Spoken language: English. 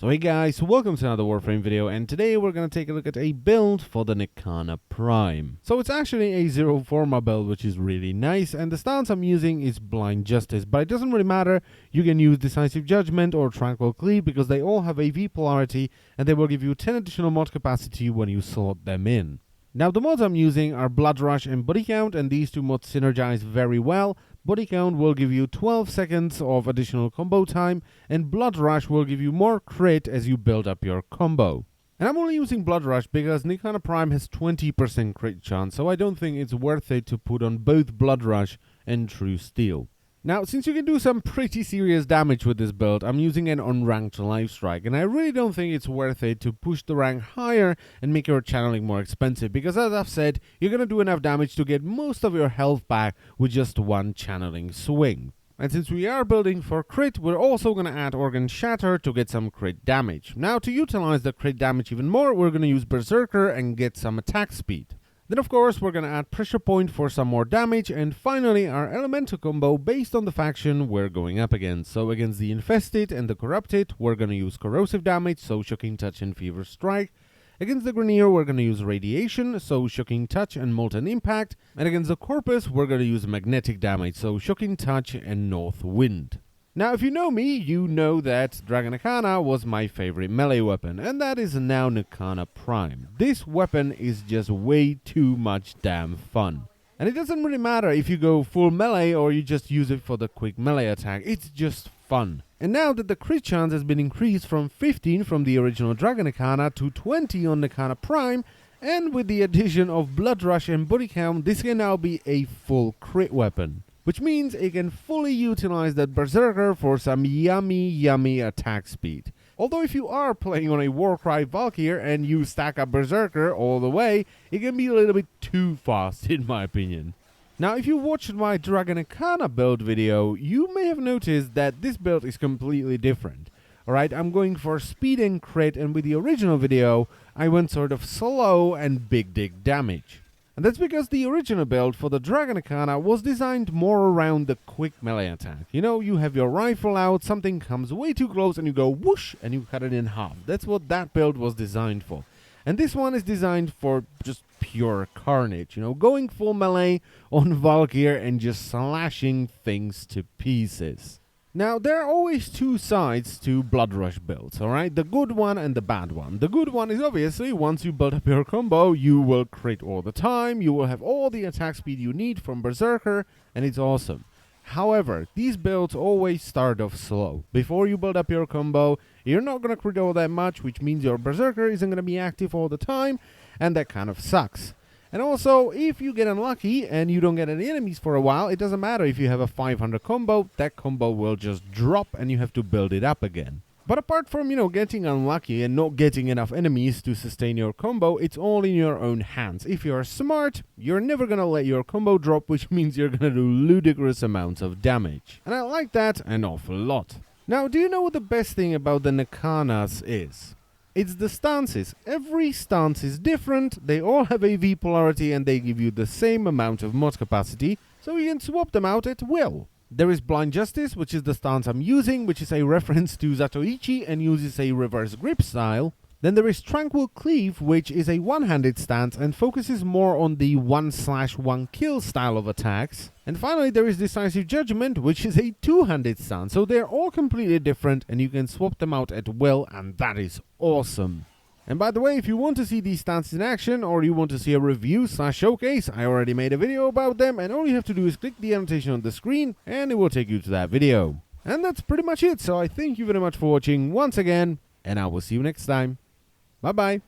So hey guys, welcome to another Warframe video, and today we're going to take a look at a build for the Nikana Prime. So it's actually a zero Forma build, which is really nice, and the stance I'm using is Blind Justice, but it doesn't really matter. You can use Decisive Judgment or Tranquil Cleave because they all have AV polarity, and they will give you 10 additional mod capacity when you slot them in. Now the mods I'm using are Blood Rush and Body Count, and these two mods synergize very well. Body Count will give you 12 seconds of additional combo time, and Blood Rush will give you more crit as you build up your combo. And I'm only using Blood Rush because Nikana Prime has 20% crit chance, so I don't think it's worth it to put on both Blood Rush and True Steel. Now, since you can do some pretty serious damage with this build, I'm using an unranked Life Strike, and I really don't think it's worth it to push the rank higher and make your channeling more expensive, because as I've said, you're gonna do enough damage to get most of your health back with just one channeling swing. And since we are building for crit, we're also gonna add Organ Shatter to get some crit damage. Now, to utilize the crit damage even more, we're gonna use Berserker and get some attack speed. Then of course we're gonna add Pressure Point for some more damage, and finally our Elemental combo based on the faction we're going up against. So against the Infested and the Corrupted, we're gonna use Corrosive damage, so Shocking Touch and Fever Strike. Against the Grenier, we're gonna use Radiation, so Shocking Touch and Molten Impact. And against the Corpus, we're gonna use Magnetic damage, so Shocking Touch and North Wind. Now, if you know me, you know that Dragon Nikana was my favorite melee weapon, and that is now Nikana Prime. This weapon is just way too much damn fun. And it doesn't really matter if you go full melee or you just use it for the quick melee attack, it's just fun. And now that the crit chance has been increased from 15 from the original Dragon Nikana to 20 on Nikana Prime, and with the addition of Blood Rush and Body Count, this can now be a full crit weapon. Which means it can fully utilize that Berserker for some yummy attack speed. Although if you are playing on a Warcry Valkyr and you stack up Berserker all the way, it can be a little bit too fast in my opinion. Now if you watched my Dragon Nikana build video, you may have noticed that this build is completely different. Alright, I'm going for speed and crit, and with the original video, I went sort of slow and big dig damage. And that's because the original build for the Dragon Nikana was designed more around the quick melee attack. You know, you have your rifle out, something comes way too close and you go whoosh and you cut it in half. That's what that build was designed for. And this one is designed for just pure carnage, you know, going full melee on Valkyr and just slashing things to pieces. Now, there are always two sides to Blood Rush builds, alright? The good one and the bad one. The good one is obviously, once you build up your combo, you will crit all the time, you will have all the attack speed you need from Berserker, and it's awesome. However, these builds always start off slow. Before you build up your combo, you're not gonna crit all that much, which means your Berserker isn't gonna be active all the time, and that kind of sucks. And also, if you get unlucky and you don't get any enemies for a while, it doesn't matter if you have a 500 combo, that combo will just drop and you have to build it up again. But apart from, you know, getting unlucky and not getting enough enemies to sustain your combo, it's all in your own hands. If you're smart, you're never gonna let your combo drop, which means you're gonna do ludicrous amounts of damage. And I like that an awful lot. Now, do you know what the best thing about the Nikanas is? It's the stances. Every stance is different, they all have AV polarity and they give you the same amount of mod capacity, so you can swap them out at will. There is Blind Justice, which is the stance I'm using, which is a reference to Zatoichi and uses a reverse grip style. Then there is Tranquil Cleave, which is a one-handed stance and focuses more on the 1/1 kill style of attacks. And finally there is Decisive Judgment, which is a two-handed stance. So they're all completely different and you can swap them out at will, and that is awesome. And by the way, if you want to see these stances in action or you want to see a review/showcase, I already made a video about them, and all you have to do is click the annotation on the screen and it will take you to that video. And that's pretty much it, so I thank you very much for watching once again, and I will see you next time. Bye bye.